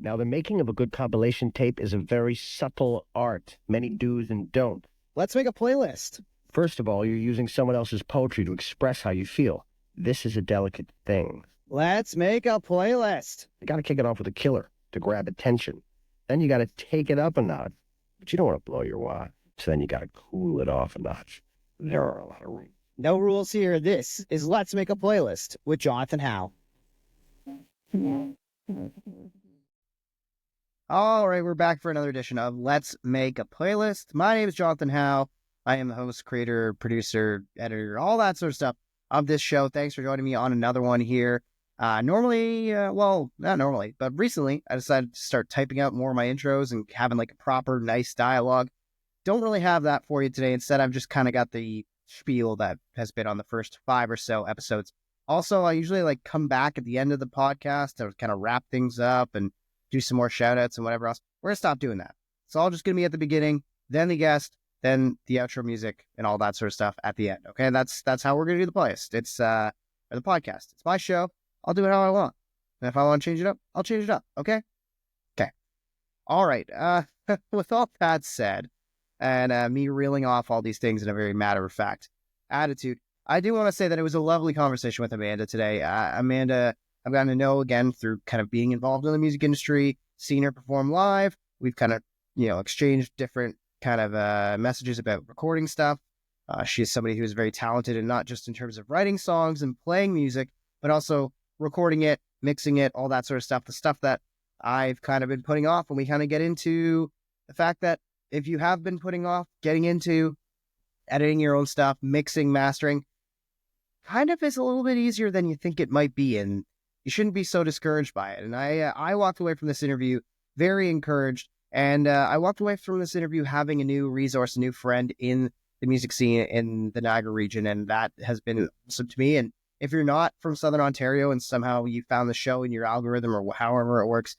Now, the making of a good compilation tape is a very subtle art, many do's and don'ts. Let's make a playlist. First of all, you're using someone else's poetry to express how you feel. This is a delicate thing. Let's make a playlist. You gotta kick it off with a killer to grab attention. Then you gotta take it up a notch. But you don't want to blow your wad. So then you gotta cool it off a notch. There are a lot of rules. No rules here. This is Let's Make a Playlist with Jonathan Howe. All right, we're back for another edition of Let's Make a Playlist. My name is Jonathan Howe. I am the host, creator, producer, editor, all that sort of stuff of this show. Thanks for joining me on another one here. Not normally, but recently I decided to start typing out more of my intros and having like a proper, nice dialogue. Don't really have that for you today. Instead, I've just kind of got the spiel that has been on the first 5 or so episodes. Also, I usually like come back at the end of the podcast to kind of wrap things up and do some more shout outs and whatever else. We're going to stop doing that. It's all just going to be at the beginning, then the guest, then the outro music and all that sort of stuff at the end. Okay. That's how we're going to do the playlist. It's, or the podcast. It's my show. I'll do it how I want. And if I want to change it up, I'll change it up. Okay. Okay. All right. With all that said, and me reeling off all these things in a very matter-of-fact attitude, I do want to say that it was a lovely conversation with Amanda today. Amanda, I've gotten to know again through kind of being involved in the music industry, seeing her perform live. We've kind of, exchanged different kind of messages about recording stuff. She is somebody who is very talented, and not just in terms of writing songs and playing music, but also recording it, mixing it, all that sort of stuff, the stuff that I've kind of been putting off. And we kind of get into the fact that if you have been putting off getting into editing your own stuff, mixing, mastering, kind of is a little bit easier than you think it might be. And you shouldn't be so discouraged by it. And I walked away from this interview very encouraged. And I walked away from this interview having a new resource, a new friend in the music scene in the Niagara region. And that has been awesome to me. And if you're not from Southern Ontario and somehow you found the show in your algorithm or however it works,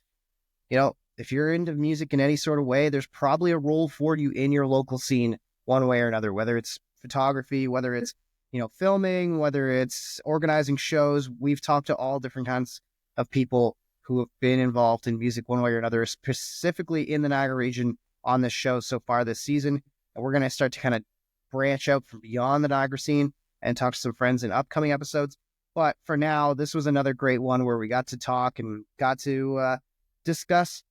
if you're into music in any sort of way, there's probably a role for you in your local scene one way or another, whether it's photography, whether it's, filming, whether it's organizing shows. We've talked to all different kinds of people who have been involved in music one way or another, specifically in the Niagara region on this show so far this season. And we're going to start to kind of branch out from beyond the Niagara scene and talk to some friends in upcoming episodes. But for now, this was another great one where we got to talk and got to discuss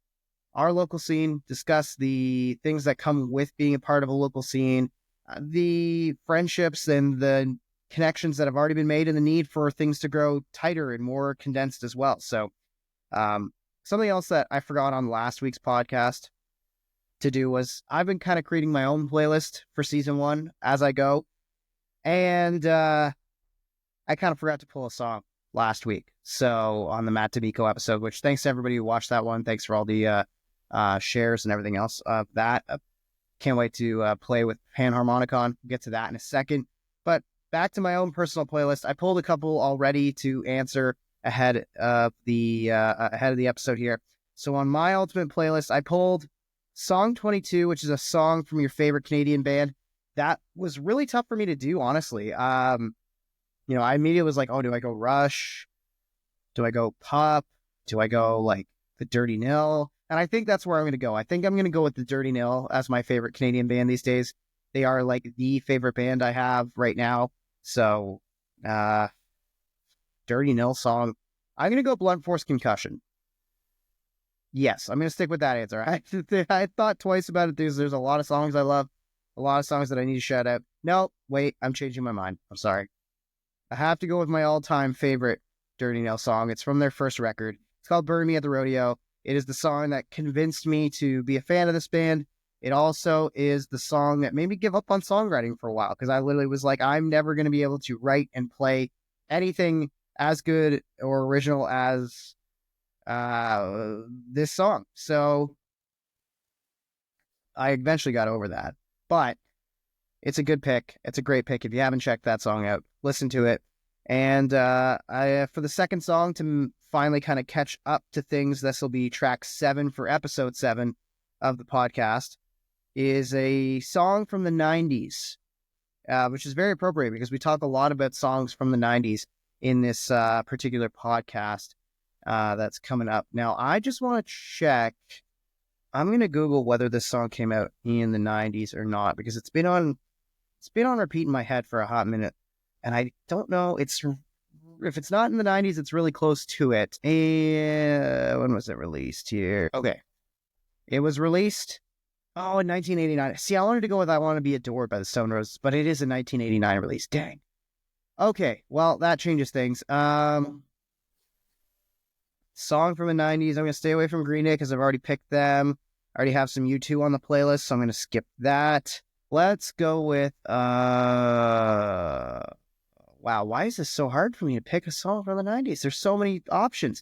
our local scene, discuss the things that come with being a part of a local scene, the friendships and the connections that have already been made, and the need for things to grow tighter and more condensed as well. So something else that I forgot on last week's podcast to do was I've been kind of creating my own playlist for season 1 as I go. And I kind of forgot to pull a song last week. So on the Matt D'Amico episode, which thanks to everybody who watched that one. Thanks for all the shares and everything else of that. Can't wait to play with Panharmonicon. We'll get to that in a second. But back to my own personal playlist. I pulled a couple already to answer ahead of the episode here. So on my ultimate playlist, I pulled Song 22, which is a song from your favorite Canadian band. That was really tough for me to do, honestly. I immediately was like, oh, do I go Rush? Do I go Pup? Do I go like the Dirty Nil? And I think that's where I'm going to go. I think I'm going to go with the Dirty Nil as my favorite Canadian band these days. They are like the favorite band I have right now. So, Dirty Nil song. I'm going to go Blunt Force Concussion. Yes, I'm going to stick with that answer. I thought twice about it. There's a lot of songs I love. A lot of songs that I need to shout out. No, wait, I'm changing my mind. I'm sorry. I have to go with my all-time favorite Dirty Nil song. It's from their first record. It's called Burn Me at the Rodeo. It is the song that convinced me to be a fan of this band. It also is the song that made me give up on songwriting for a while, because I literally was like, I'm never going to be able to write and play anything as good or original as this song. So I eventually got over that. But it's a good pick. It's a great pick. If you haven't checked that song out, listen to it. And for the second song to finally kind of catch up to things, this will be track 7 for episode 7 of the podcast, is a song from the 90s, which is very appropriate because we talk a lot about songs from the 90s in this particular podcast. that's coming up. Now, I just want to check. I'm going to Google whether this song came out in the 90s or not, because it's been on repeat in my head for a hot minute, and I don't know. If it's not in the 90s, it's really close to it. And when was it released here? Okay. It was released, in 1989. See, I wanted to go with I Want to Be Adored by the Stone Roses, but it is a 1989 release. Dang. Okay, well, that changes things. Song from the 90s. I'm going to stay away from Green Day because I've already picked them. I already have some U2 on the playlist, so I'm going to skip that. Let's go with, wow, why is this so hard for me to pick a song from the 90s? There's so many options.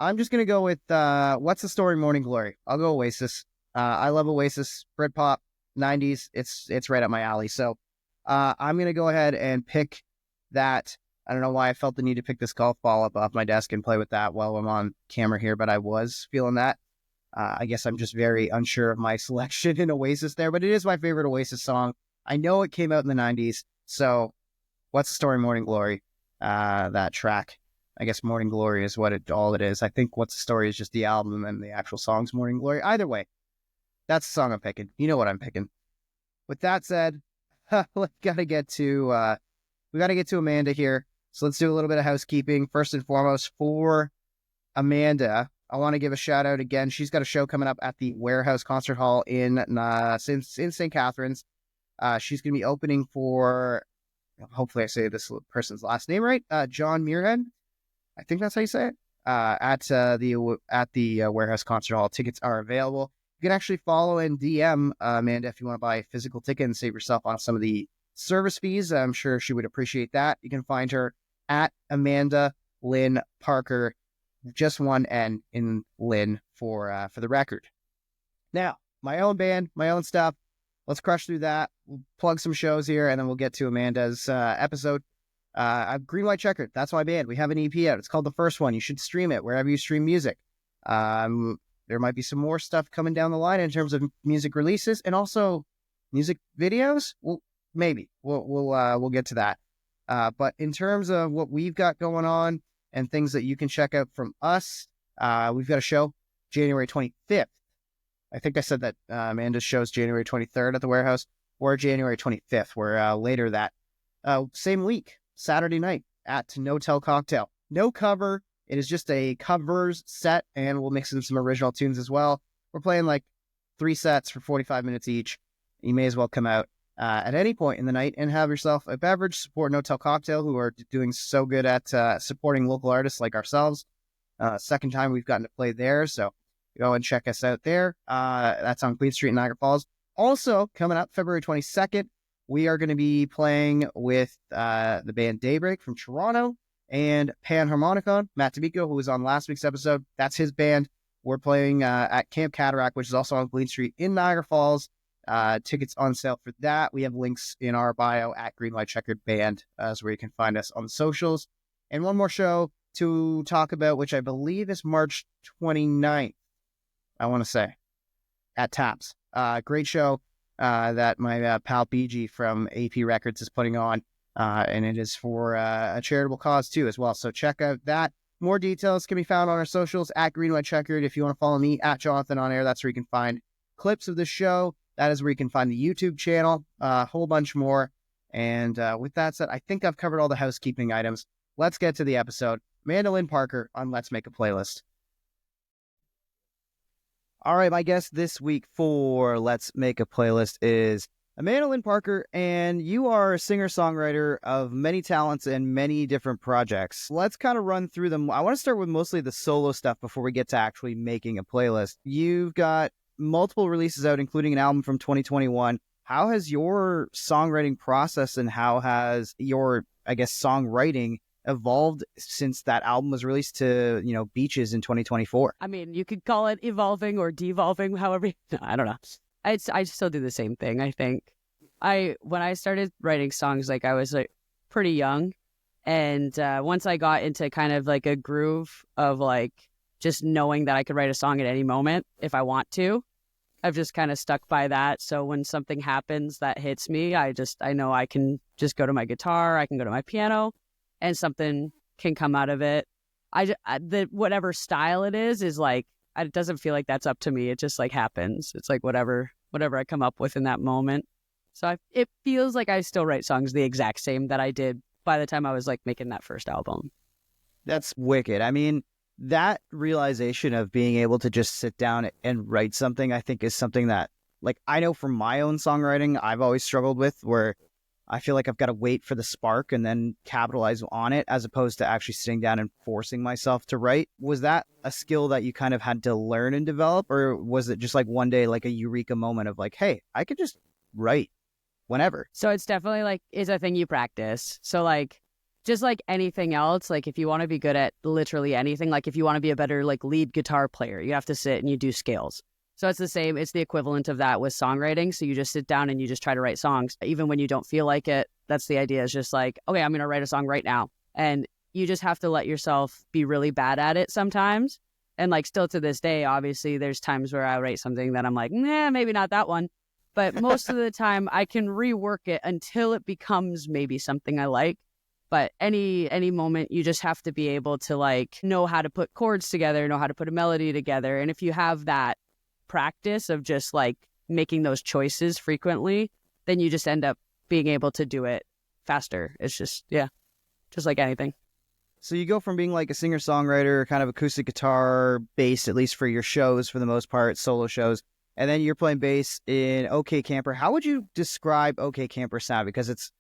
I'm just going to go with, What's the Story, Morning Glory. I'll go Oasis. I love Oasis, Britpop, 90s. It's right up my alley. So, I'm going to go ahead and pick that. I don't know why I felt the need to pick this golf ball up off my desk and play with that while I'm on camera here, but I was feeling that. I guess I'm just very unsure of my selection in Oasis there, but it is my favorite Oasis song. I know it came out in the 90s, so What's the Story, Morning Glory, that track. I guess Morning Glory is all it is. I think What's the Story is just the album and the actual song's Morning Glory. Either way, that's the song I'm picking. You know what I'm picking. With that said, we gotta get to Amanda here. So let's do a little bit of housekeeping. First and foremost, for Amanda, I want to give a shout out again. She's got a show coming up at the Warehouse Concert Hall in St. Catharines. She's going to be opening for, hopefully I say this person's last name right, John Muirhead. I think that's how you say it. At the Warehouse Concert Hall. Tickets are available. You can actually follow and DM Amanda if you want to buy a physical ticket and save yourself on some of the service fees. I'm sure she would appreciate that. You can find her at Amanda Lynn Parker, just one N in Lynn for the record. Now, my own band, my own stuff. Let's crush through that. We'll plug some shows here, and then we'll get to Amanda's episode. Green White Checkered. That's my band. We have an EP out. It's called The First One. You should stream it wherever you stream music. There might be some more stuff coming down the line in terms of music releases and also music videos. Well, maybe we'll get to that. But in terms of what we've got going on and things that you can check out from us, we've got a show January 25th. I think I said that Amanda's show's January 23rd at the Warehouse, or January 25th. We're later that same week, Saturday night at No Tell Cocktail. No cover. It is just a covers set, and we'll mix in some original tunes as well. We're playing like 3 sets for 45 minutes each. You may as well come out at any point in the night and have yourself a beverage. Support No Tell Cocktail, who are doing so good at supporting local artists like ourselves. Second time we've gotten to play there, so go and check us out there. That's on Queen Street in Niagara Falls. Also, coming up February 22nd, we are going to be playing with the band Daybreak from Toronto and Panharmonicon. Matt D'Amico, who was on last week's episode, that's his band. We're playing at Camp Cataract, which is also on Queen Street in Niagara Falls. Tickets on sale for that. We have links in our bio at Green White Checkered Band, as where you can find us on the socials. And one more show to talk about, which I believe is March 29th, I want to say, at Taps. Great show that my pal BG from AP Records is putting on, and it is for a charitable cause too as well. So check out that. More details can be found on our socials at Green White Checkered. If you want to follow me at Jonathan on Air, that's where you can find clips of the show. That is where you can find the YouTube channel, a whole bunch more. And with that said, I think I've covered all the housekeeping items. Let's get to the episode. Amanda Lynn Parker on Let's Make a Playlist. All right, my guest this week for Let's Make a Playlist is Amanda Lynn Parker, and you are a singer-songwriter of many talents and many different projects. Let's kind of run through them. I want to start with mostly the solo stuff before we get to actually making a playlist. You've got multiple releases out, including an album from 2021. How has your songwriting process and how has your, I guess, songwriting evolved since that album was released to, Beaches in 2024? I mean, you could call it evolving or devolving, however. No, I don't know. I still do the same thing. I think when I started writing songs, I was pretty young, and once I got into kind of a groove of just knowing that I could write a song at any moment if I want to, I've just kind of stuck by that. So when something happens that hits me, I know I can just go to my guitar, I can go to my piano, and something can come out of it. the whatever style it is like, it doesn't feel like that's up to me. It just like happens. It's like whatever I come up with in that moment. So it feels like I still write songs the exact same that I did by the time I was like making that first album. That's wicked. I mean, that realization of being able to just sit down and write something, I think is something that, like, I know from my own songwriting, I've always struggled with, where I feel like I've got to wait for the spark and then capitalize on it, as opposed to actually sitting down and forcing myself to write. Was that a skill that you kind of had to learn and develop, or was it just like one day, like a eureka moment of like, hey, I could just write whenever? So it's definitely like, is a thing you practice. So like, just like anything else, like if you want to be good at literally anything, like if you want to be a better like lead guitar player, you have to sit and you do scales. So it's the same, it's the equivalent of that with songwriting. So you just sit down and you just try to write songs, even when you don't feel like it. That's the idea, is just like, okay, I'm going to write a song right now. And you just have to let yourself be really bad at it sometimes. And like still to this day, obviously there's times where I write something that I'm like, nah, maybe not that one. But most of the time I can rework it until it becomes maybe something I like. But any moment, you just have to be able to like know how to put chords together, know how to put a melody together. And if you have that practice of just like making those choices frequently, then you just end up being able to do it faster. It's just, yeah, just like anything. So you go from being like a singer-songwriter, kind of acoustic guitar based, at least for your shows for the most part, solo shows, and then you're playing bass in OK Camper. How would you describe OK Camper sound? Because it's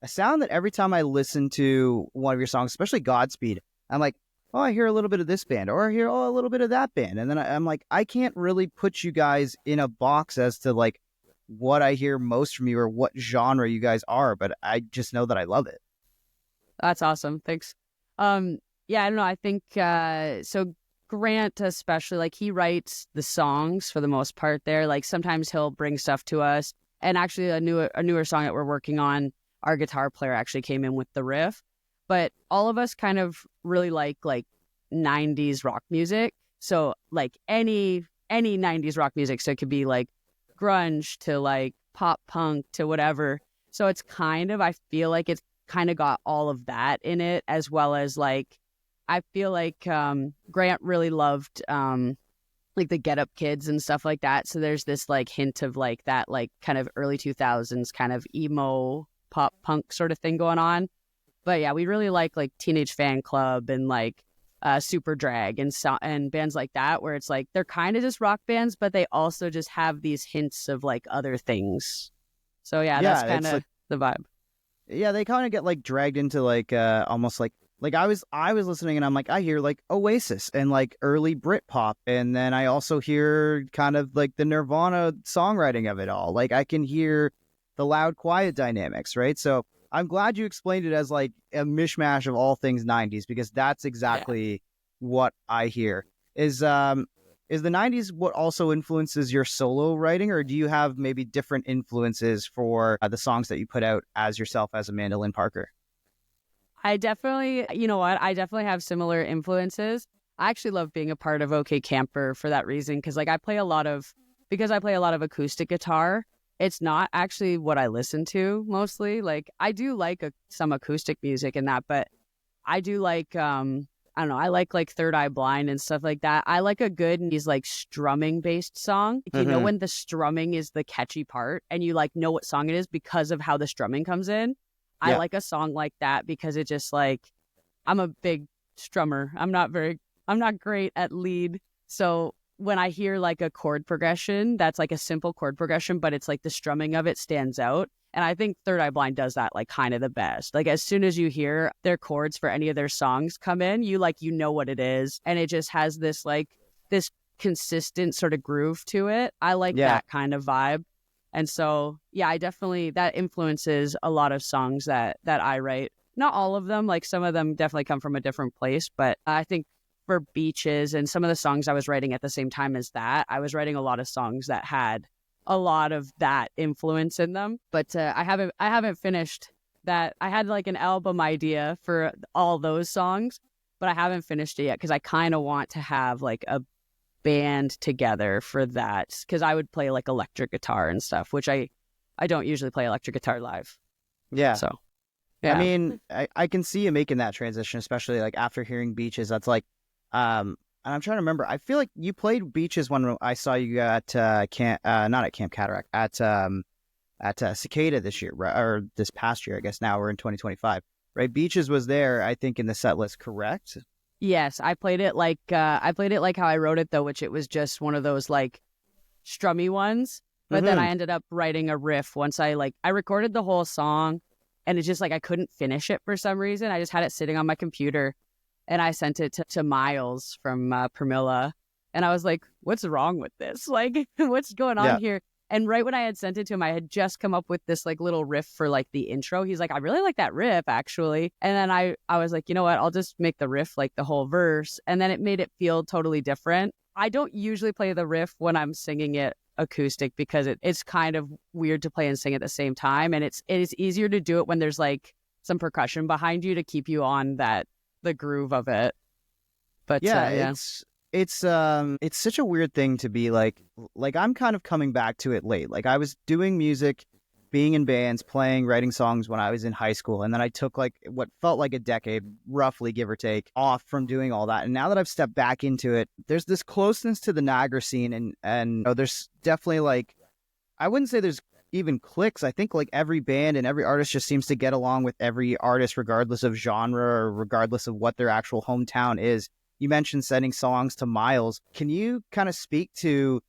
a sound that every time I listen to one of your songs, especially Godspeed, I'm like, oh, I hear a little bit of this band, or I hear, a little bit of that band. And then I'm like, I can't really put you guys in a box as to like what I hear most from you or what genre you guys are, but I just know that I love it. That's awesome. Thanks. Yeah, I don't know. I think, so Grant, especially, like he writes the songs for the most part there. Like sometimes he'll bring stuff to us, and actually a newer song that we're working on, our guitar player actually came in with the riff. But all of us kind of really like 90s rock music. So like any 90s rock music. So it could be like grunge to like pop punk to whatever. So it's kind of, I feel like it's kind of got all of that in it, as well as like, I feel like Grant really loved like the Get Up Kids and stuff like that. So there's this like hint of like that like kind of early 2000s kind of emo pop punk sort of thing going on. But yeah, we really like Teenage Fan Club and like Super Drag and bands like that, where it's like they're kind of just rock bands, but they also just have these hints of like other things. So yeah, that's kind of the vibe. Yeah, they kind of get like dragged into like almost like I was listening and I'm like, I hear like Oasis and like early Britpop, and then I also hear kind of like the Nirvana songwriting of it all. Like I can hear the loud quiet dynamics, right? So I'm glad you explained it as like a mishmash of all things 90s, because that's exactly what I hear. Is the 90s what also influences your solo writing, or do you have maybe different influences for the songs that you put out as yourself as Amanda Lynn Parker? I definitely, you know what? I definitely have similar influences. I actually love being a part of OK Camper for that reason, because like I play a lot of acoustic guitar. It's not actually what I listen to mostly. Like I do like some acoustic music and that, but I do like I don't know, I like Third Eye Blind and stuff like that. I like a good like strumming based song. Like, you know, when the strumming is the catchy part and you like know what song it is because of how the strumming comes in. I like a song like that because it just like, I'm a big strummer. I'm not great at lead. So when I hear like a chord progression, that's like a simple chord progression, but it's like the strumming of it stands out. And I think Third Eye Blind does that like kind of the best. Like as soon as you hear their chords for any of their songs come in, you know what it is. And it just has this consistent sort of groove to it. I like that kind of vibe. And so, yeah, I definitely, that influences a lot of songs that I write. Not all of them, like some of them definitely come from a different place, but I think for Beaches and some of the songs I was writing at the same time as that, I was writing a lot of songs that had a lot of that influence in them. But I haven't finished that. I had like an album idea for all those songs, but I haven't finished it yet because I kind of want to have like a band together for that, because I would play like electric guitar and stuff, which I don't usually play electric guitar live. Yeah. So Yeah. I mean, I can see you making that transition, especially like after hearing Beaches. That's like, and I'm trying to remember. I feel like you played Beaches when I saw you at not at Camp Cataract, at Cicada this year, right? Or this past year, I guess. Now we're in 2025, right? Beaches was there, I think, in the set list, correct? Yes, I played it like how I wrote it though, which it was just one of those like strummy ones. But then I ended up writing a riff once I recorded the whole song, and it's just like I couldn't finish it for some reason. I just had it sitting on my computer, and I sent it to Miles from Pramila, and I was like, "What's wrong with this? Like, what's going on here?" And right when I had sent it to him, I had just come up with this like little riff for like the intro. He's like, "I really like that riff, actually." And then I was like, you know what? I'll just make the riff like the whole verse, and then it made it feel totally different. I don't usually play the riff when I'm singing it acoustic because it's kind of weird to play and sing at the same time, and it is easier to do it when there's like some percussion behind you to keep you on the groove of it. But yeah, it's such a weird thing to be like I'm kind of coming back to it late. Like I was doing music, being in bands, playing, writing songs when I was in high school, and then I took like what felt like a decade, roughly give or take, off from doing all that. And now that I've stepped back into it, there's this closeness to the Niagara scene, and there's definitely like, I wouldn't say there's even cliques. I think like every band and every artist just seems to get along with every artist, regardless of genre or regardless of what their actual hometown is. You mentioned sending songs to Miles. Can you kind of speak to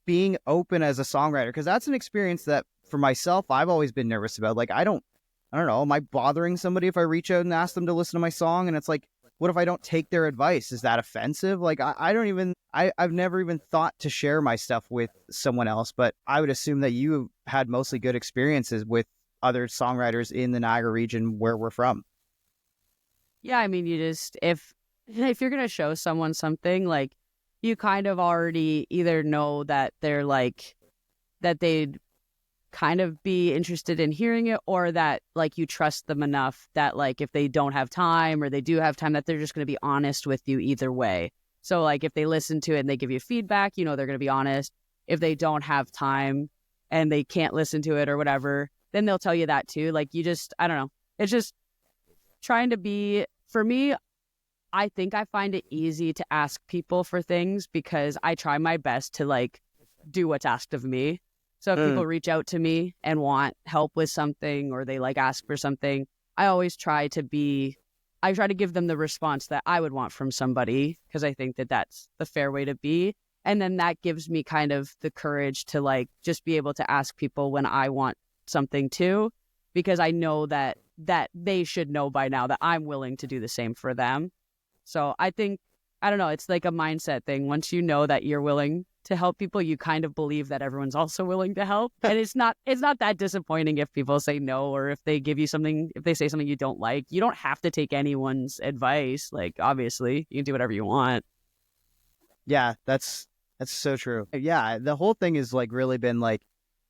being open as a songwriter? Because that's an experience that for myself, I've always been nervous about. Like, I don't know. Am I bothering somebody if I reach out and ask them to listen to my song? And it's like, what if I don't take their advice? Is that offensive? Like, I've never even thought to share my stuff with someone else, but I would assume that you had mostly good experiences with other songwriters in the Niagara region where we're from. Yeah, I mean, if you're going to show someone something, like, you kind of already either know that they're like, that they'd kind of be interested in hearing it, or that like you trust them enough that like if they don't have time or they do have time, that they're just going to be honest with you either way. So like if they listen to it and they give you feedback, you know, they're going to be honest. If they don't have time and they can't listen to it or whatever, then they'll tell you that too. Like I don't know. It's just trying to be, for me, I think I find it easy to ask people for things because I try my best to like do what's asked of me. So if people reach out to me and want help with something, or they like ask for something, I always try to give them the response that I would want from somebody, because I think that that's the fair way to be. And then that gives me kind of the courage to like just be able to ask people when I want something too, because I know that they should know by now that I'm willing to do the same for them. So I think, I don't know, it's like a mindset thing. Once you know that you're willing to help people, you kind of believe that everyone's also willing to help. And it's not that disappointing if people say no, or if they give you something, if they say something you don't like. You don't have to take anyone's advice. Like, obviously, you can do whatever you want. Yeah, that's so true. Yeah, the whole thing is like really been like,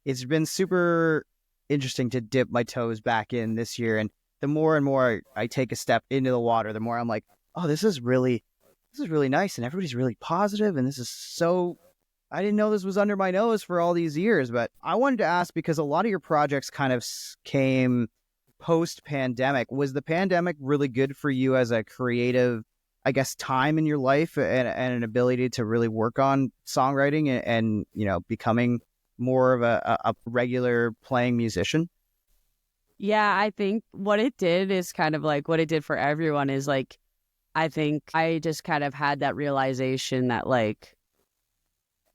it's been super interesting to dip my toes back in this year. And the more and more I take a step into the water, the more I'm like, oh, this is really nice, and everybody's really positive, and this is so, I didn't know this was under my nose for all these years. But I wanted to ask, because a lot of your projects kind of came post-pandemic. Was the pandemic really good for you as a creative, I guess, time in your life, and an ability to really work on songwriting and you know, becoming more of a regular playing musician? Yeah, I think what it did is kind of like what it did for everyone is like, I think I just kind of had that realization that like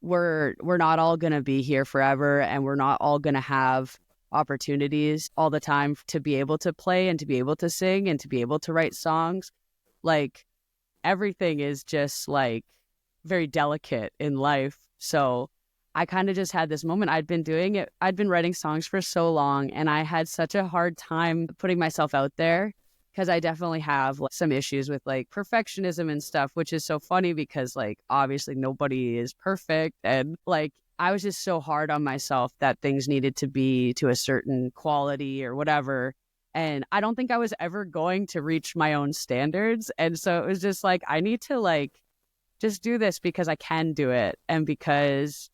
we're not all going to be here forever, and we're not all going to have opportunities all the time to be able to play and to be able to sing and to be able to write songs. Like, everything is just like very delicate in life. So I kind of just had this moment. I'd been writing songs for so long, and I had such a hard time putting myself out there, because I definitely have like some issues with like perfectionism and stuff, which is so funny because like obviously nobody is perfect. And like I was just so hard on myself that things needed to be to a certain quality or whatever. And I don't think I was ever going to reach my own standards. And so it was just like, I need to like just do this because I can do it. And because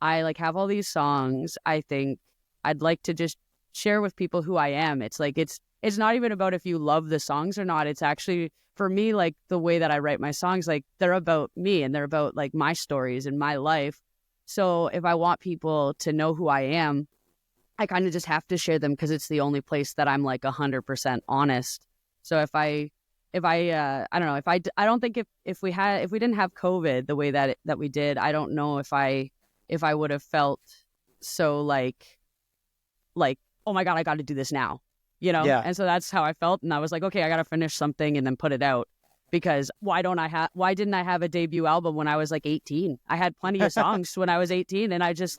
I like have all these songs, I think I'd like to just share with people who I am. It's like, it's not even about if you love the songs or not. It's actually, for me, like the way that I write my songs, like they're about me and they're about like my stories and my life. So if I want people to know who I am, I kind of just have to share them because it's the only place that I'm like 100% honest. So I don't know, I don't think if we didn't have COVID the way that we did, I don't know if I would have felt so like, oh my God, I got to do this now, you know? Yeah. And so that's how I felt. And I was like, okay, I got to finish something and then put it out, because why didn't I have a debut album when I was like 18? I had plenty of songs when I was 18 and I just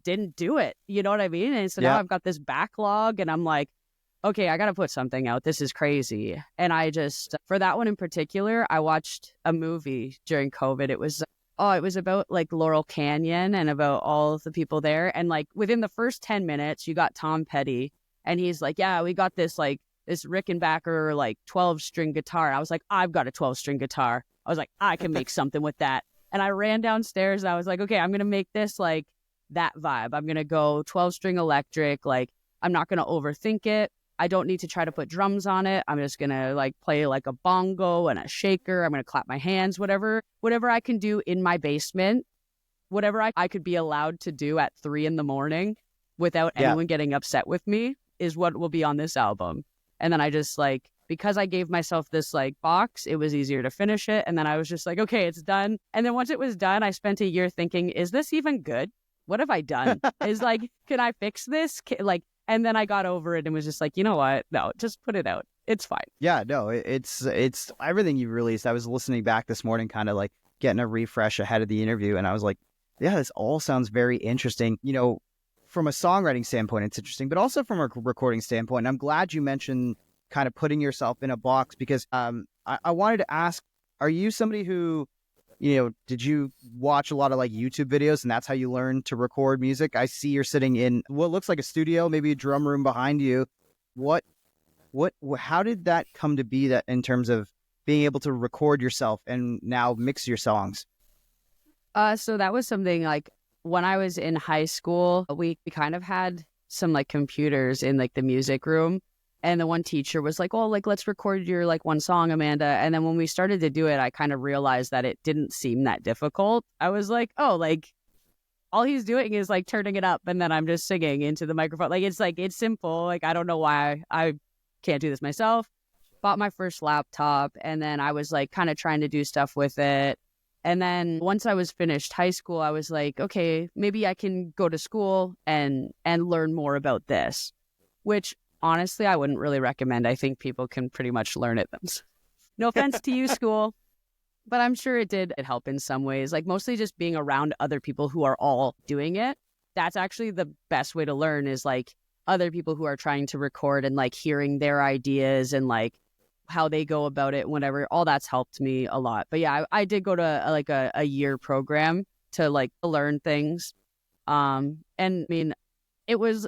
didn't do it. You know what I mean? And so now I've got this backlog and I'm like, okay, I got to put something out. This is crazy. And I just, for that one in particular, I watched a movie during COVID. It was about like Laurel Canyon and about all of the people there. And like within the first 10 minutes, you got Tom Petty and he's like, yeah, we got this Rickenbacker like 12-string guitar. I was like, I've got a 12-string guitar. I was like, I can make something with that. And I ran downstairs and I was like, okay, I'm going to make this like that vibe. I'm going to go 12-string electric. Like, I'm not going to overthink it. I don't need to try to put drums on it. I'm just going to like play like a bongo and a shaker. I'm going to clap my hands, whatever I can do in my basement, whatever I could be allowed to do at 3 a.m. without anyone getting upset with me is what will be on this album. And then I just like, because I gave myself this like box, it was easier to finish it. And then I was just like, okay, it's done. And then once it was done, I spent a year thinking, is this even good? What have I done? Is like, can I fix this? And then I got over it and was just like, you know what? No, just put it out. It's fine. Yeah, no, it's everything you've released. I was listening back this morning, kind of like getting a refresh ahead of the interview. And I was like, yeah, this all sounds very interesting. You know, from a songwriting standpoint, it's interesting, but also from a recording standpoint. I'm glad you mentioned kind of putting yourself in a box because I wanted to ask, are you somebody who, you know, did you watch a lot of like YouTube videos and that's how you learned to record music? I see you're sitting in what looks like a studio, maybe a drum room behind you. How did that come to be, that in terms of being able to record yourself and now mix your songs? So that was something like when I was in high school, we kind of had some like computers in like the music room. And the one teacher was like, oh, like, let's record your like one song, Amanda. And then when we started to do it, I kind of realized that it didn't seem that difficult. I was like, oh, like all he's doing is like turning it up and then I'm just singing into the microphone. Like, it's simple. Like, I don't know why I can't do this myself. Bought my first laptop and then I was like kind of trying to do stuff with it. And then once I was finished high school, I was like, okay, maybe I can go to school and learn more about this, which honestly, I wouldn't really recommend. I think people can pretty much learn it themselves. No offense to you, school, but I'm sure it did help in some ways. Like mostly just being around other people who are all doing it. That's actually the best way to learn, is like other people who are trying to record and like hearing their ideas and like how they go about it, whatever. All that's helped me a lot. But yeah, I did go to a year program to like learn things. And I mean, it was,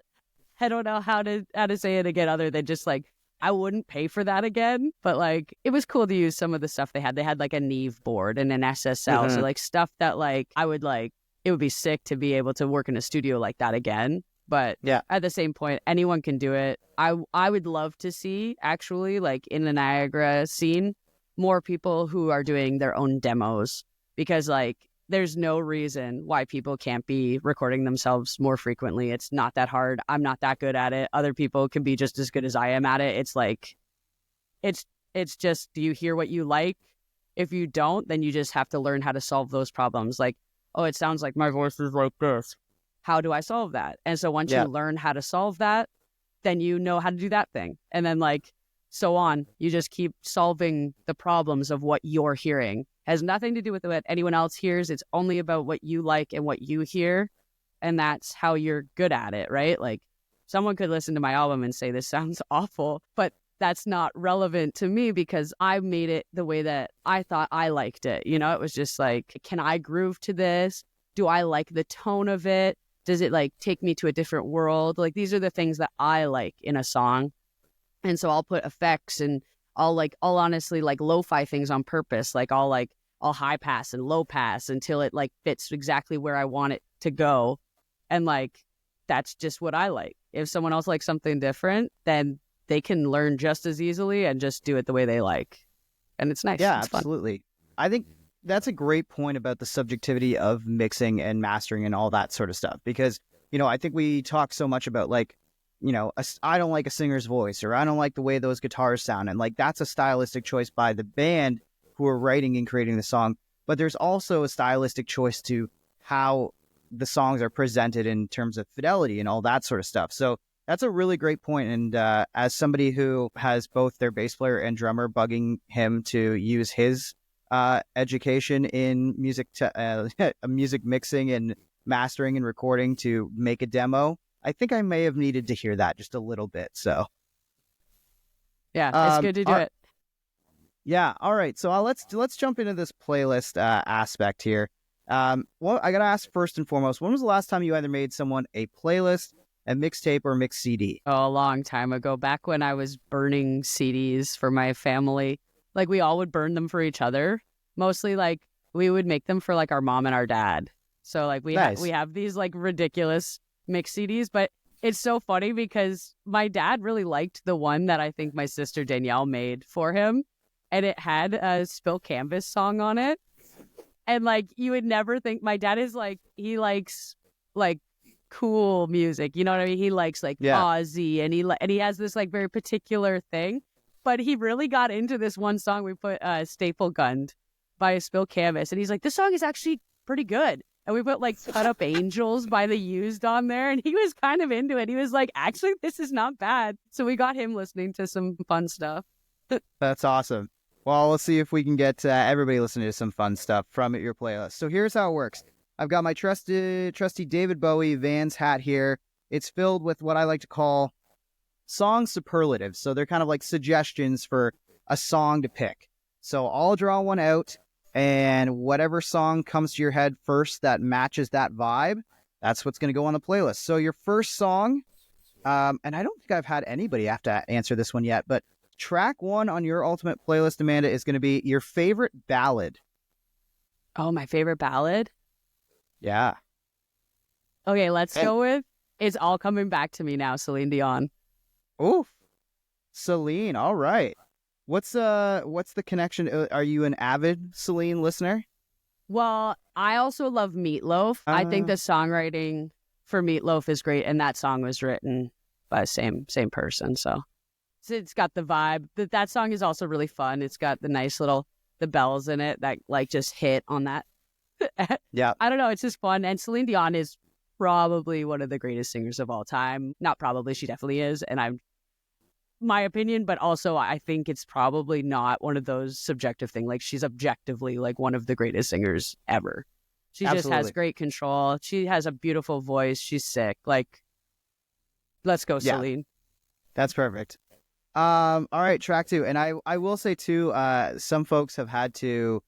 I don't know how to say it again other than just like, I wouldn't pay for that again, but like, it was cool to use some of the stuff they had. They had like a Neve board and an SSL. So like stuff that like, I would like, it would be sick to be able to work in a studio like that again. But yeah, at the same point, anyone can do it. I would love to see actually like in the Niagara scene, more people who are doing their own demos, because like, there's no reason why people can't be recording themselves more frequently. It's not that hard. I'm not that good at it. Other people can be just as good as I am at it. It's like, it's just, do you hear what you like? If you don't, then you just have to learn how to solve those problems. Like, oh, it sounds like my voice is like this. How do I solve that? And so once you learn how to solve that, then you know how to do that thing. And then like, so on, you just keep solving the problems of what you're hearing. Has nothing to do with what anyone else hears. It's only about what you like and what you hear. And that's how you're good at it, right? Like someone could listen to my album and say, this sounds awful, but that's not relevant to me because I made it the way that I thought I liked it. You know, it was just like, can I groove to this? Do I like the tone of it? Does it like take me to a different world? Like these are the things that I like in a song. And so I'll put effects and I'll honestly like lo-fi things on purpose. Like I'll high pass and low pass until it like fits exactly where I want it to go. And like, that's just what I like. If someone else likes something different, then they can learn just as easily and just do it the way they like. And it's nice. Yeah, It's fun. absolutely. I think that's a great point about the subjectivity of mixing and mastering and all that sort of stuff. Because, I think we talk so much about like, I don't like a singer's voice, or I don't like the way those guitars sound. And like, that's a stylistic choice by the band who are writing and creating the song. But there's also a stylistic choice to how the songs are presented in terms of fidelity and all that sort of stuff. So that's a really great point. And as somebody who has both their bass player and drummer bugging him to use his education in music music mixing and mastering and recording to make a demo, I think I may have needed to hear that just a little bit. So Yeah, it's good to do it. Yeah. All right. So let's jump into this playlist aspect here. Well, I gotta ask first and foremost, when was the last time you either made someone a playlist, a mixtape, or a mix CD? Oh, a long time ago, back when I was burning CDs for my family. Like, we all would burn them for each other. Mostly, like, we would make them for, like, our mom and our dad. So, like, we have these, like, ridiculous mix CDs. But it's so funny because my dad really liked the one that I think my sister Danielle made for him. And it had a Spill Canvas song on it. And, like, you would never think... My dad is, like... He likes, like, cool music, you know what I mean? He likes like Ozzy, and he has this like very particular thing, but he really got into this one song we put Staple Gunned by Spill Canvas, and he's like, this song is actually pretty good, and we put like Cut Up Angels by The Used on there, and he was kind of into it. He was like, actually, this is not bad. So we got him listening to some fun stuff. That's awesome. Well, let's see if we can get everybody listening to some fun stuff from your playlist. So here's how it works. I've got my trusty David Bowie Vans hat here. It's filled with what I like to call song superlatives. So they're kind of like suggestions for a song to pick. So I'll draw one out, and whatever song comes to your head first that matches that vibe, that's what's going to go on the playlist. So your first song, and I don't think I've had anybody have to answer this one yet, but track one on your ultimate playlist, Amanda, is going to be your favorite ballad. Oh, my favorite ballad? Yeah. Okay, let's go with It's All Coming Back to Me Now, Celine Dion. Oof. Celine, all right. What's the connection? Are you an avid Celine listener? Well, I also love Meatloaf. I think the songwriting for Meatloaf is great, and that song was written by the same person, so it's got the vibe. That song is also really fun. It's got the nice little the bells in it that like just hit on that. Yeah. I don't know. It's just fun. And Celine Dion is probably one of the greatest singers of all time. Not probably, she definitely is. And I'm my opinion, but also I think it's probably not one of those subjective things. Like, she's objectively like one of the greatest singers ever. She just has great control. She has a beautiful voice. She's sick. Like, let's go, Celine. That's perfect. All right, track two. And I will say too, some folks have had to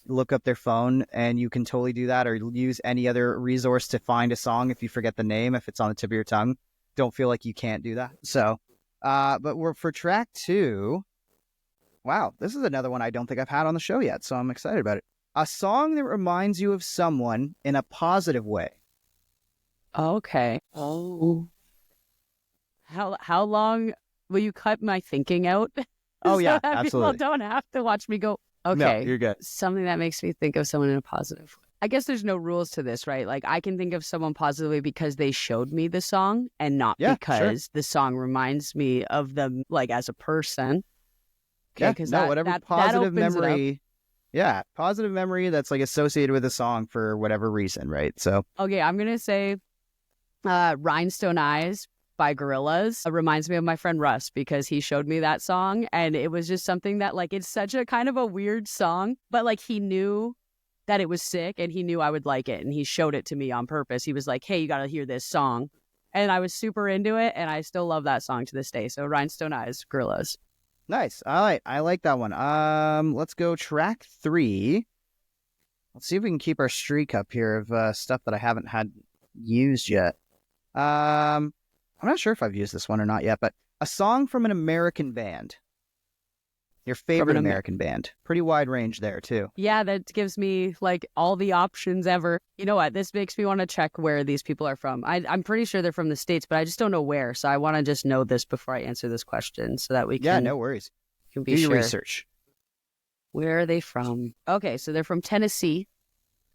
look up their phone, and you can totally do that, or use any other resource to find a song if you forget the name, if it's on the tip of your tongue. Don't feel like you can't do that. So, but we're for track two. Wow, this is another one I don't think I've had on the show yet, so I'm excited about it. A song that reminds you of someone in a positive way. Okay. Oh. How long will you cut my thinking out? Oh, yeah, so absolutely. People don't have to watch me go, okay. No, you're good. Something that makes me think of someone in a positive way. I guess there's no rules to this, right? Like, I can think of someone positively because they showed me the song, and not because the song reminds me of them, like, as a person. Okay, yeah, whatever positive memory. Yeah, positive memory that's like associated with a song for whatever reason, right? So, okay, I'm gonna say Rhinestone Eyes by Gorillaz. It reminds me of my friend Russ because he showed me that song, and it was just something that, like, it's such a kind of a weird song, but like, he knew that it was sick and he knew I would like it, and he showed it to me on purpose. He was like, hey, you gotta hear this song, and I was super into it, and I still love that song to this day. So Rhinestone Eyes, Gorillaz. Nice. All right, I like that one. Let's go track three. Let's see if we can keep our streak up here of stuff that I haven't had used yet. I'm not sure if I've used this one or not yet, but a song from an American band. Your favorite Amer- American band. Pretty wide range there, too. Yeah, that gives me like all the options ever. You know what? This makes me want to check where these people are from. I'm pretty sure they're from the States, but I just don't know where. So I want to just know this before I answer this question so that we Yeah, can, no worries. can be Do your sure. research. Where are they from? Okay, so they're from Tennessee.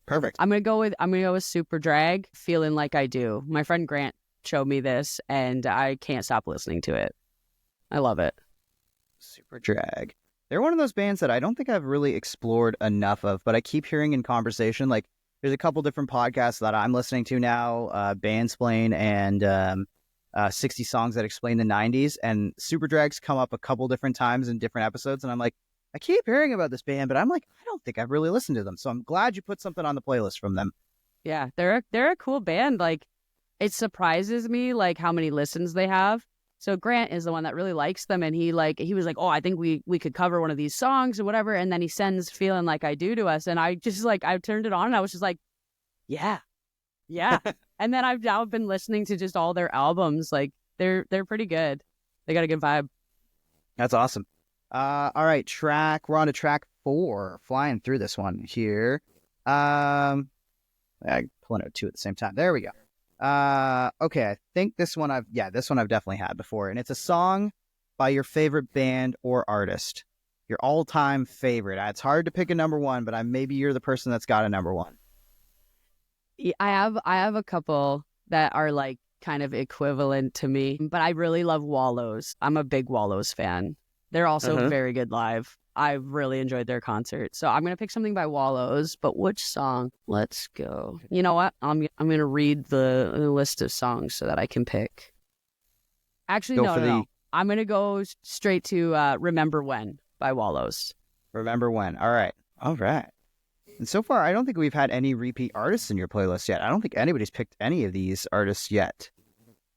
Perfect. I'm gonna go with Super Drag, Feeling Like I Do. My friend Grant showed me this and I can't stop listening to it. I love it. Super Drag. They're one of those bands that I don't think I've really explored enough of, but I keep hearing in conversation. Like, there's a couple different podcasts that I'm listening to now, Bandsplain and 60 Songs That Explain the 90s. And Super Drag's come up a couple different times in different episodes. And I'm like, I keep hearing about this band, but I'm like, I don't think I've really listened to them. So I'm glad you put something on the playlist from them. Yeah, they're a cool band. Like, it surprises me like how many listens they have. So Grant is the one that really likes them, and he was like, oh, I think we could cover one of these songs or whatever. And then he sends Feeling Like I Do to us, and I just like I turned it on and I was just like, yeah. And then I've now been listening to just all their albums. Like they're pretty good. They got a good vibe. That's awesome. All right, we're on to track 4, flying through this one here. I'm pulling out 2 at the same time. There we go. Okay, I think this one I've definitely had before, and it's a song by your favorite band or artist, your all-time favorite. It's hard to pick a number one, but maybe you're the person that's got a number one. Yeah, I have a couple that are like kind of equivalent to me, but I really love Wallows. I'm a big Wallows fan. They're also very good live. I really enjoyed their concert. So I'm going to pick something by Wallows, but which song? Let's go. You know what? I'm going to read the list of songs so that I can pick. Actually, no. I'm going to go straight to Remember When by Wallows. Remember When. All right. And so far, I don't think we've had any repeat artists in your playlist yet. I don't think anybody's picked any of these artists yet.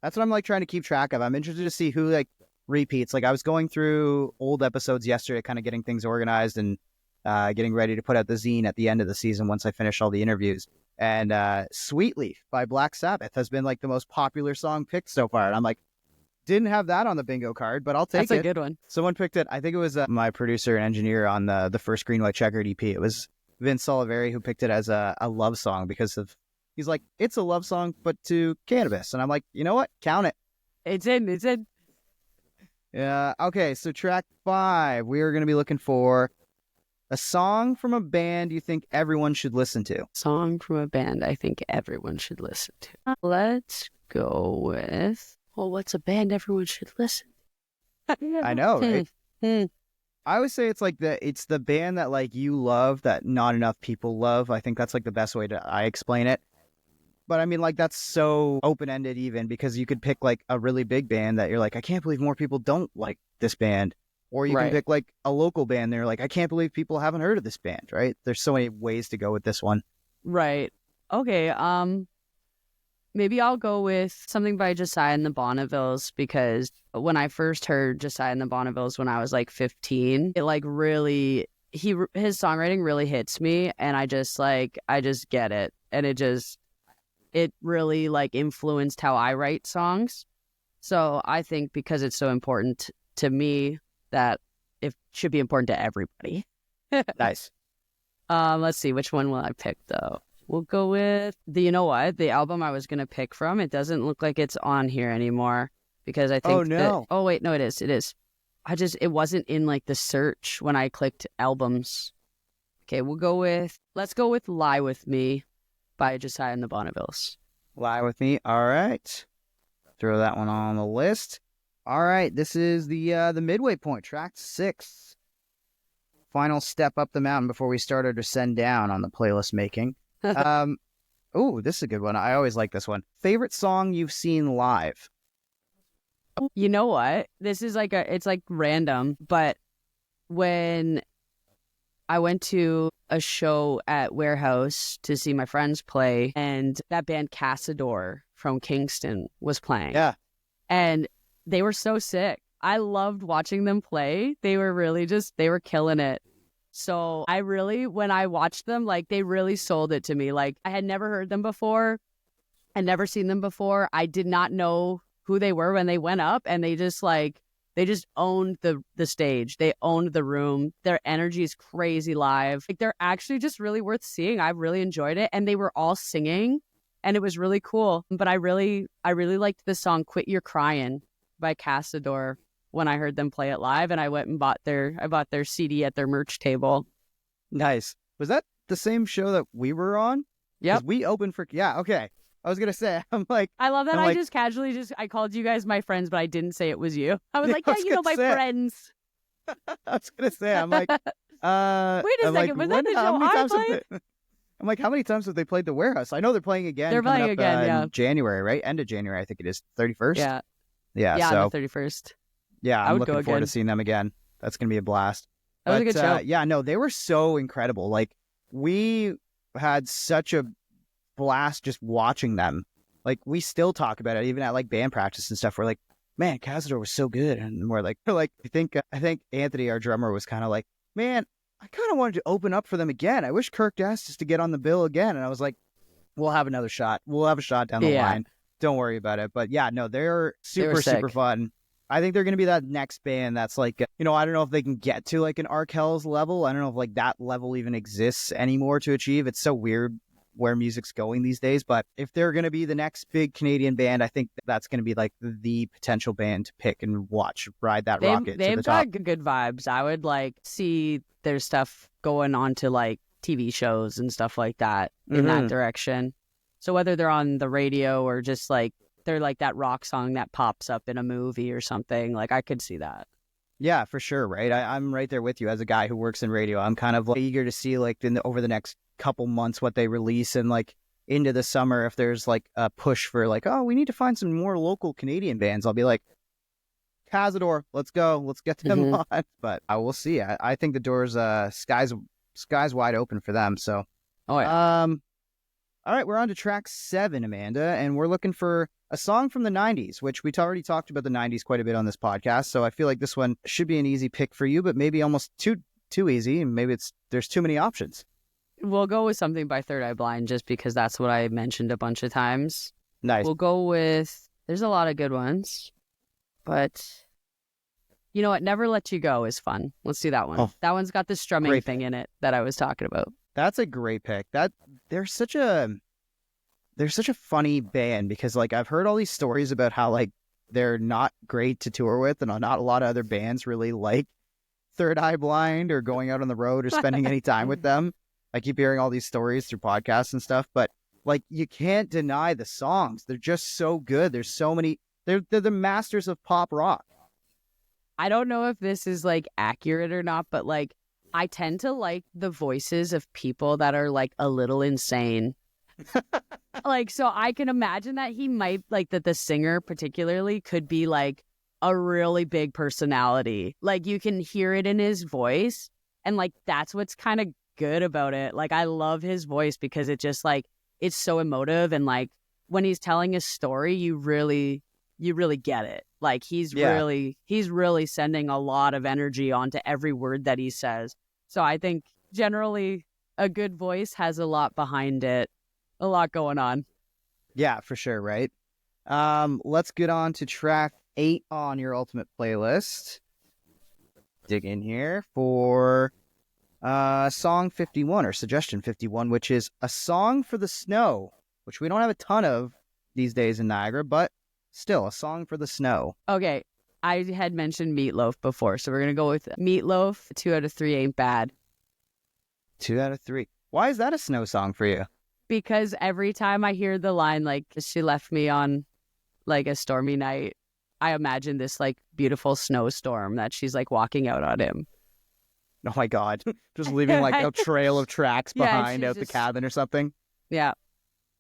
That's what I'm like trying to keep track of. I'm interested to see who like repeats. Like I was going through old episodes yesterday, kind of getting things organized and getting ready to put out the zine at the end of the season once I finish all the interviews. And Sweet Leaf by Black Sabbath has been like the most popular song picked so far. And I'm like, didn't have that on the bingo card, but I'll take it. That's a good one. Someone picked it. I think it was my producer and engineer on the first Green White Checkered EP. It was Vince Oliveri who picked it as a love song because he's like, it's a love song, but to cannabis. And I'm like, you know what? Count it. It's in. Yeah. Okay. So track 5, we are going to be looking for a song from a band you think everyone should listen to. Song from a band I think everyone should listen to. Let's go with, well, what's a band everyone should listen to? I know, right? I always say it's the band that like you love that not enough people love. I think that's like the best way I explain it. But I mean, like, that's so open-ended even because you could pick like a really big band that you're like, I can't believe more people don't like this band. Or you can pick like a local band. They're like, I can't believe people haven't heard of this band, right? There's so many ways to go with this one. Right. Okay. Maybe I'll go with something by Josiah and the Bonnevilles because when I first heard Josiah and the Bonnevilles when I was like 15, it like really, his songwriting really hits me and I just get it. And it really like influenced how I write songs. So I think because it's so important to me that it should be important to everybody. Nice. Let's see, which one will I pick though? We'll go with you know what? The album I was going to pick from, it doesn't look like it's on here anymore because I think Oh, no. oh wait, no, it is. It wasn't in like the search when I clicked albums. Okay, let's go with Lie With Me by Josiah and the Bonnevilles. Lie With Me. All right. Throw that one on the list. All right. This is the midway point, track 6. Final step up the mountain before we start our descend down on the playlist making. Oh, this is a good one. I always like this one. Favorite song you've seen live? You know what? This is it's like random, but when I went to a show at Warehouse to see my friends play, and that band Cassador from Kingston was playing. Yeah. And they were so sick. I loved watching them play. They were killing it. So when I watched them, like they really sold it to me. Like I had never heard them before. I'd never seen them before. I did not know who they were when they went up, and they just like They just owned the stage. They owned the room. Their energy is crazy live. Like, they're actually just really worth seeing. I really enjoyed it. And they were all singing and it was really cool. But I really liked the song Quit Your Crying by Castador when I heard them play it live, and I went and bought their CD at their merch table. Nice. Was that the same show that we were on? Yep. 'Cause we opened for, yeah, okay. I was going to say, I'm like, I love that. I'm I like- just casually I called you guys my friends, but I didn't say it was you. I was Yeah, like, I yeah, was you know, my gonna say. friends. I was going to say, I'm like, Wait a I'm second, like, was that the how show many I times have played? they- I'm like, how many times have they played the Warehouse? I know they're playing again. They're coming playing up, again, yeah. in January, right? End of January, I think it is. 31st? Yeah. Yeah, Yeah, so, on the 31st. yeah, I I'm would go looking forward to again. seeing them again. That's going to be a blast. That was a good show. Yeah, no, they were so incredible. Like, we had such a blast just watching them. Like, we still talk about it, even at like band practice and stuff. We're like, man, Castador was so good. And we're like, I think Anthony, our drummer, was kind of like, man, I kind of wanted to open up for them again. I wish Kirk asked us to get on the bill again. And I was like, we'll have another shot. We'll have a shot down the Yeah. line. Don't worry about it. But yeah, no, they're were super sick. fun. I think they're going to be that next band that's like, I don't know if they can get to like an Arkells level. I don't know if like that level even exists anymore to achieve. It's so weird where music's going these days. But if they're going to be the next big Canadian band, I think that's going to be like the potential band to pick and watch ride that rocket to They've the top. got good vibes. I would like see their stuff going on to like TV shows and stuff like that in that Mhm. direction. So whether they're on the radio or just like they're like that rock song that pops up in a movie or something, like I could see that. Yeah, for sure, right? I'm right there with you as a guy who works in radio. I'm kind of like, eager to see like over the next couple months what they release and like into the summer if there's like a push for like, oh, we need to find some more local Canadian bands. I'll be like, Castador, let's go, let's get them on. But I will see. I think the doors, skies wide open for them. So, Oh yeah. all right, we're on to track 7, Amanda, and we're looking for a song from the 90s, which we already talked about the 90s quite a bit on this podcast. So I feel like this one should be an easy pick for you, but maybe almost too easy, and maybe there's too many options. We'll go with something by Third Eye Blind just because that's what I mentioned a bunch of times. Nice. We'll go with, there's a lot of good ones, but you know what? Never Let You Go is fun. Let's do that one. Oh, That one's got the strumming great thing in it that I was talking about. That's a great pick. They're such a funny band because like I've heard all these stories about how like they're not great to tour with, and not a lot of other bands really like Third Eye Blind or going out on the road or spending any time with them. I keep hearing all these stories through podcasts and stuff, but like you can't deny the songs. They're just so good. There's so many. They're the masters of pop rock. I don't know if this is like accurate or not, but like I tend to like the voices of people that are like a little insane. Like, so I can imagine that he might like that the singer particularly could be like a really big personality. Like you can hear it in his voice, and like that's what's kind of good about it. Like I love his voice because it just like it's so emotive, and like when he's telling a story, you really get it. Like he's really sending a lot of energy onto every word that he says. So I think generally a good voice has a lot behind it, a lot going on. Yeah, for sure, right? Let's get on to track 8 on your ultimate playlist. Dig in here for song 51 or suggestion 51, which is A Song for the Snow, which we don't have a ton of these days in Niagara, but still a song for the snow. Okay, I had mentioned Meatloaf before, so we're going to go with Meatloaf. 2 out of 3 ain't bad. 2 out of 3. Why is that a snow song for you? Because every time I hear the line, like, she left me on, like, a stormy night, I imagine this, like, beautiful snowstorm that she's, like, walking out on him. Oh my God. Just leaving like a trail of tracks Yeah, behind she's out the just- cabin or something. Yeah,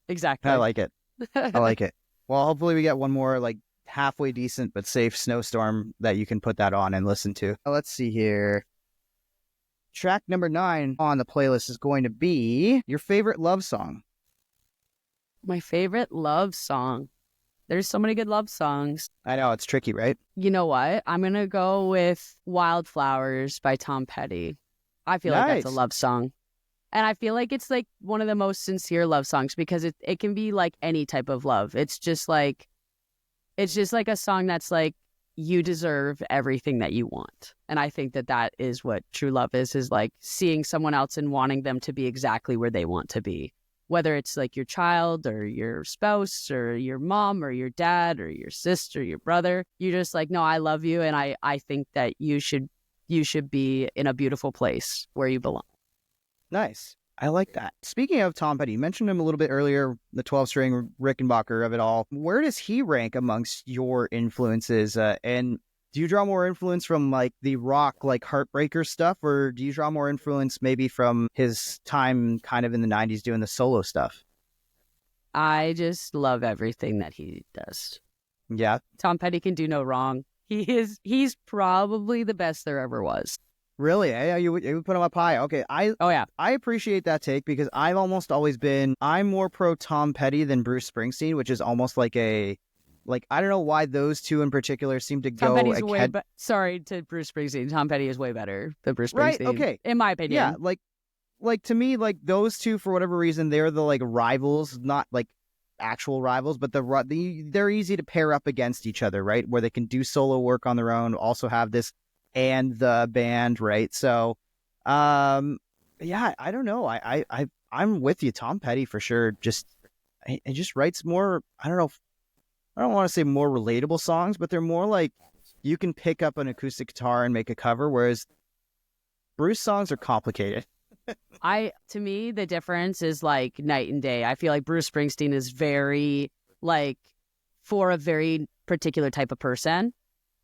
exactly. I like it. I like it. Well, hopefully we get one more like halfway decent but safe snowstorm that you can put that on and listen to. Let's see here. Track number 9 on the playlist is going to be your favorite love song. My favorite love song. There's so many good love songs. I know it's tricky, right? You know what? I'm going to go with Wildflowers by Tom Petty. I feel like that's a Nice. love song. And I feel like it's like one of the most sincere love songs because it can be like any type of love. It's just like a song that's like you deserve everything that you want. And I think that that is what true love is like seeing someone else and wanting them to be exactly where they want to be. Whether it's like your child or your spouse or your mom or your dad or your sister, your brother, you're just like, no, I love you. And I think that you should be in a beautiful place where you belong. Nice. I like that. Speaking of Tom Petty, you mentioned him a little bit earlier, the 12-string Rickenbacker of it all. Where does he rank amongst your influences? And do you draw more influence from like the rock, like Heartbreaker stuff, or do you draw more influence maybe from his time kind of in the 90s doing the solo stuff? I just love everything that he does. Yeah. Tom Petty can do no wrong. He's probably the best there ever was. Really? Eh? You would put him up high? Okay. I appreciate that take because I've almost always been, I'm more pro Tom Petty than Bruce Springsteen, which is almost like I don't know why those two in particular seem to Tom go Petty's ahead. Sorry to Bruce Springsteen. Tom Petty is way better than Bruce Springsteen. Right, okay. In my opinion. Yeah, like to me, like those two, for whatever reason, they're the like rivals, not like actual rivals, but they're easy to pair up against each other, right? Where they can do solo work on their own, also have this and the band, right? So, yeah, I don't know. I'm with you, Tom Petty for sure. He just writes more. I don't want to say more relatable songs, but they're more like you can pick up an acoustic guitar and make a cover, whereas Bruce songs are complicated. To me, the difference is like night and day. I feel like Bruce Springsteen is very like for a very particular type of person.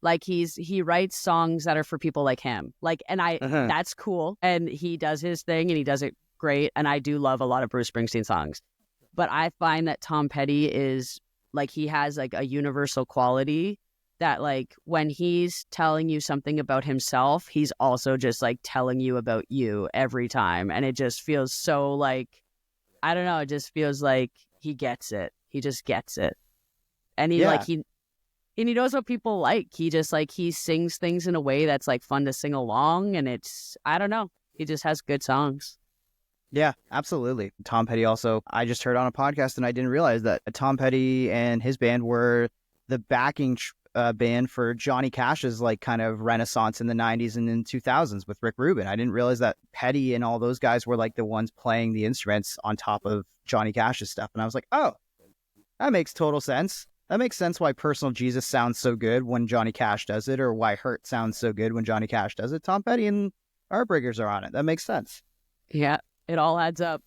Like he writes songs that are for people like him. Like, and that's cool. And he does his thing and he does it great. And I do love a lot of Bruce Springsteen songs. But I find that Tom Petty is like, he has like a universal quality that like when he's telling you something about himself, he's also just like telling you about you every time. And it just feels so like, I don't know, it just feels like he gets it. He just gets it. And he knows what people like. He just like, he sings things in a way that's like fun to sing along. And it's, I don't know, he just has good songs. Yeah, absolutely. Tom Petty also, I just heard on a podcast and I didn't realize that Tom Petty and his band were the backing band for Johnny Cash's like kind of renaissance in the 90s and in 2000s with Rick Rubin. I didn't realize that Petty and all those guys were like the ones playing the instruments on top of Johnny Cash's stuff. And I was like, oh, that makes total sense. That makes sense why Personal Jesus sounds so good when Johnny Cash does it, or why Hurt sounds so good when Johnny Cash does it. Tom Petty and Heartbreakers are on it. That makes sense. Yeah, it all adds up.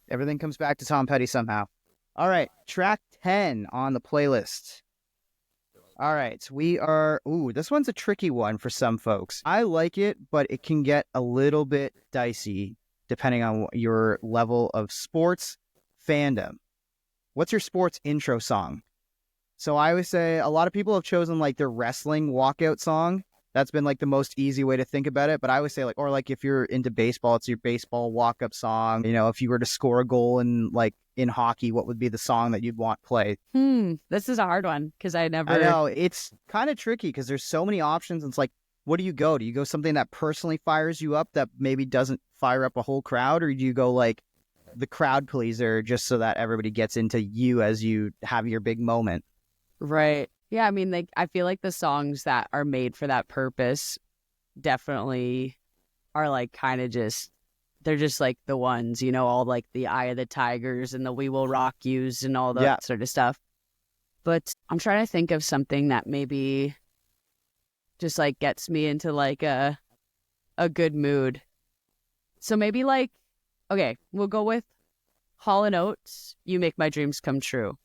Everything comes back to Tom Petty somehow. All right, track 10 on the playlist. All right, this one's a tricky one for some folks. I like it, but it can get a little bit dicey depending on your level of sports fandom. What's your sports intro song? So I always say a lot of people have chosen like their wrestling walkout song. That's been like the most easy way to think about it. But I always say like, or like if you're into baseball, it's your baseball walk-up song. You know, if you were to score a goal in hockey, what would be the song that you'd want played? This is a hard one because I know it's kind of tricky because there's so many options. It's like, what do you go? Do you go something that personally fires you up that maybe doesn't fire up a whole crowd? Or do you go like the crowd pleaser just so that everybody gets into you as you have your big moment? Right. Yeah, I mean, like, I feel like the songs that are made for that purpose definitely are like kind of just, they're just like the ones, you know, all like the Eye of the Tigers and the We Will Rock Yous and all that sort of stuff. But I'm trying to think of something that maybe just like gets me into like a good mood. So maybe like, okay, we'll go with Hall & Oates, You Make My Dreams Come True.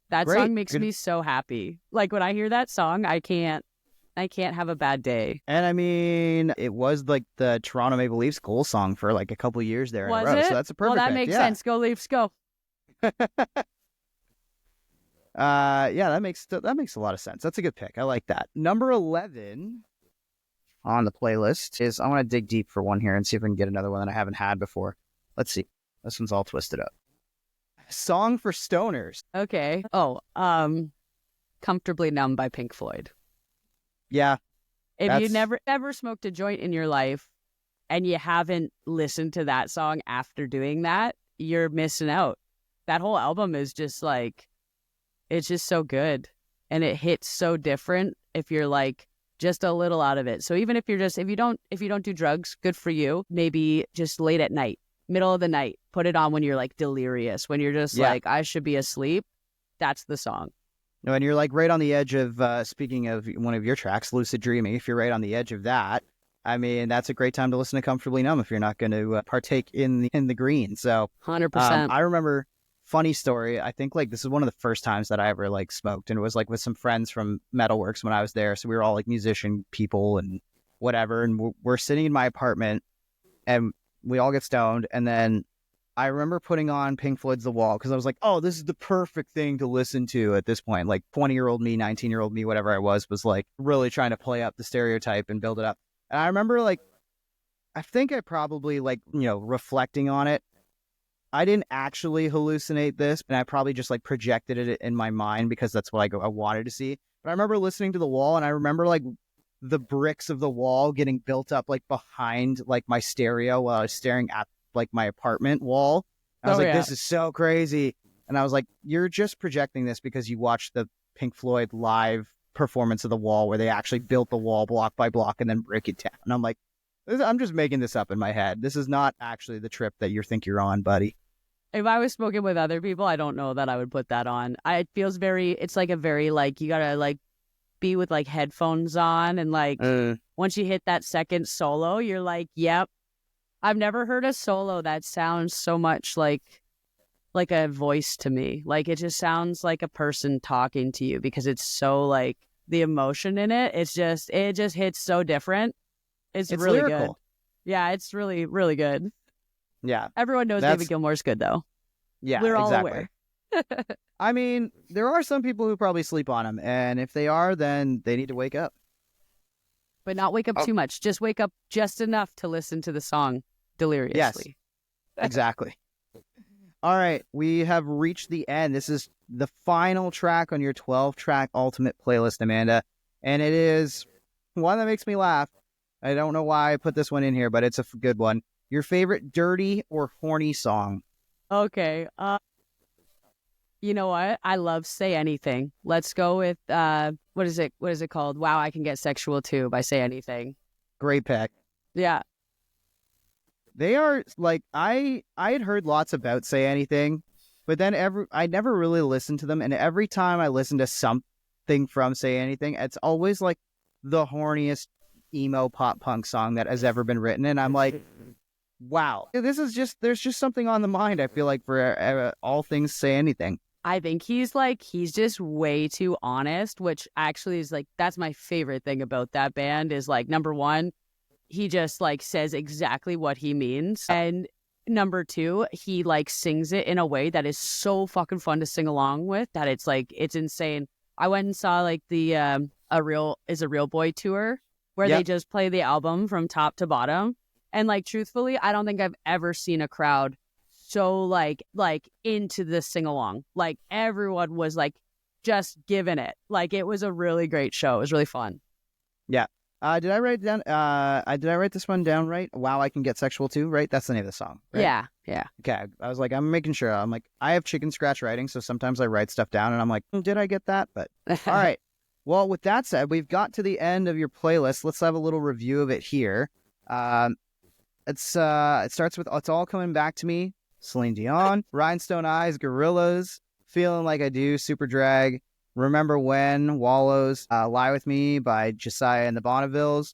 That song makes me so happy. Like when I hear that song, I can't have a bad day. And I mean, it was like the Toronto Maple Leafs goal song for like a couple of years there in a row. So that's a perfect. Well, that makes sense. Go Leafs, go. That makes a lot of sense. That's a good pick. I like that. Number 11 on the playlist is, I want to dig deep for one here and see if I can get another one that I haven't had before. Let's see. This one's all twisted up. Song for Stoners. Okay. Oh, Comfortably Numb by Pink Floyd. Yeah. If you never smoked a joint in your life and you haven't listened to that song after doing that, you're missing out. That whole album is just like, it's just so good. and it hits so different if you're like just a little out of it. So even if you're just if you don't do drugs, good for you. Maybe just late at night, middle of the night, put it on when you're like delirious, when you're just like, I should be asleep. That's the song. No, and you're like right on the edge of, speaking of one of your tracks, Lucid Dreaming, if you're right on the edge of that, I mean, that's a great time to listen to Comfortably Numb if you're not going to partake in the green. So 100%. I remember, funny story, I think like this is one of the first times that I ever like smoked, and it was like with some friends from Metalworks when I was there. So we were all like musician people and whatever, and we're sitting in my apartment and we all get stoned, and then I remember putting on Pink Floyd's The Wall because I was like, oh, this is the perfect thing to listen to at this point. Like 20-year-old me, 19-year-old me, whatever I was like really trying to play up the stereotype and build it up. And I remember like, I think I probably like, reflecting on it, I didn't actually hallucinate this, and I probably just like projected it in my mind because that's what I wanted to see. But I remember listening to The Wall, and I remember like the bricks of the wall getting built up like behind like my stereo while I was staring at like my apartment wall. I was this is so crazy. And I was like, you're just projecting this because you watched the Pink Floyd live performance of The Wall where they actually built the wall block by block and then break it down. And I'm like, I'm just making this up in my head. This is not actually the trip that you think you're on, buddy. If I was smoking with other people, I don't know that I would put that on. It feels it's like a very like, you gotta like be with like headphones on, and like once you hit that second solo, you're like, yep. I've never heard a solo that sounds so much like a voice to me. Like it just sounds like a person talking to you because it's so like the emotion in it. It just hits so different. It's really lyrical. Good. Yeah, it's really, really good. Yeah. Everyone knows David Gilmour's good though. Yeah, we're all aware. I mean, there are some people who probably sleep on him, and if they are, then they need to wake up. But not wake up too much. Just wake up just enough to listen to the song deliriously. Yes, exactly. All right, we have reached the end. This is the final track on your 12-track ultimate playlist, Amanda, and it is one that makes me laugh. I don't know why I put this one in here, but it's a good one. Your favorite dirty or horny song? Okay. You know what? I love Say Anything. Let's go with what is it called? Wow, I Can Get Sexual Too by Say Anything. Great pick. Yeah. They are like, I had heard lots about Say Anything, but then I never really listened to them, and every time I listen to something from Say Anything, it's always like the horniest emo pop punk song that has ever been written, and I'm like, wow, there's just something on the mind, I feel like, for all things Say Anything. I think he's just way too honest, which actually is like, that's my favorite thing about that band is like, number one, he just like says exactly what he means. And number two, he like sings it in a way that is so fucking fun to sing along with that it's like, it's insane. I went and saw like the A Real Boy tour where they just play the album from top to bottom. And like, truthfully, I don't think I've ever seen a crowd so like into the sing along. Like everyone was like just giving it. Like it was a really great show. It was really fun. Yeah. Did I write down? Did I write this one down right? Wow, I Can Get Sexual Too, right? That's the name of the song. Right? Yeah, yeah. Okay, I was like, I'm making sure. I'm like, I have chicken scratch writing, so sometimes I write stuff down, and I'm like, did I get that? But all right. Well, with that said, we've got to the end of your playlist. Let's have a little review of it here. It starts with "It's All Coming Back to Me," Celine Dion, "Rhinestone Eyes," Gorillaz, "Feeling Like I Do," Superdrag, "Remember When," Wallows, "Lie With Me" by Josiah and the Bonnevilles,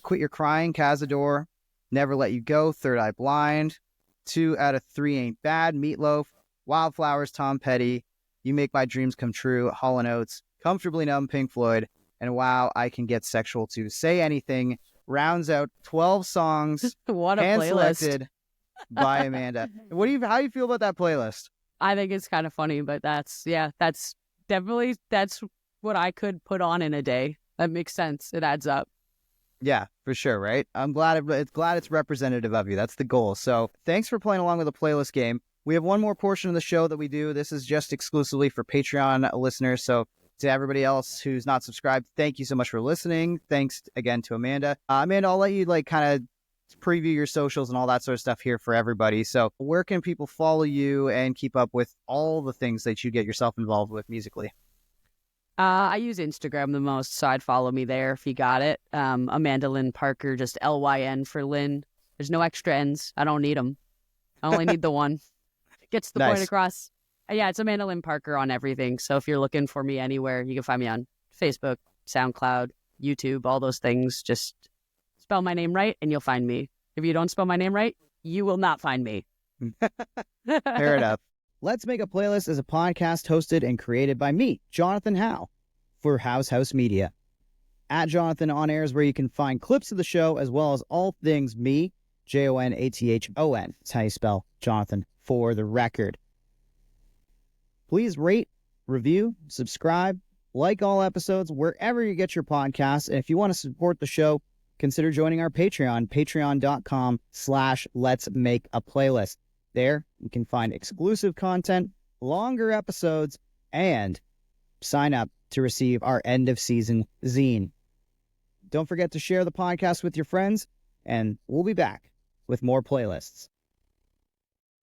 "Quit Your Crying," Cazador, "Never Let You Go," Third Eye Blind, 2 Out of 3 Ain't Bad, Meatloaf, "Wildflowers," Tom Petty, "You Make My Dreams Come True," Hall & Oates, "Comfortably Numb," Pink Floyd, and "Wow, I Can Get Sexual Too." Say Anything rounds out 12 songs what a hand-selected by Amanda. How do you feel about that playlist? I think it's kind of funny, but that's definitely what I could put on in a day. That makes sense. It adds up. Yeah, for sure, right? I'm glad it's representative of you. That's the goal. So thanks for playing along with the playlist game. We have one more portion of the show that we do. This is just exclusively for Patreon listeners. So to everybody else who's not subscribed, thank you so much for listening. Thanks again to Amanda. Amanda, I'll let you kind of preview your socials and all that sort of stuff here for everybody. So where can people follow you and keep up with all the things that you get yourself involved with musically? I use Instagram the most, so I'd follow me there if you got it. Amanda Lynn Parker, just LYN for Lynn. There's no extra N's. I don't need them. I only need the one. Gets the point Nice. across. Yeah, it's Amanda Lynn Parker on everything. So if you're looking for me anywhere, you can find me on Facebook, SoundCloud, YouTube, all those things. Just spell my name right and you'll find me. If you don't spell my name right, you will not find me. Fair enough. Let's Make a Playlist is a podcast hosted and created by me, Jonathan Howe, for House Media. At Jonathan On Air is where you can find clips of the show as well as all things me, Jonathon. That's how you spell Jonathan, for the record. Please rate, review, subscribe, like all episodes wherever you get your podcasts. And if you want to support the show, consider joining our Patreon, patreon.com/Let's Make a Playlist. There, you can find exclusive content, longer episodes, and sign up to receive our end-of-season zine. Don't forget to share the podcast with your friends, and we'll be back with more playlists.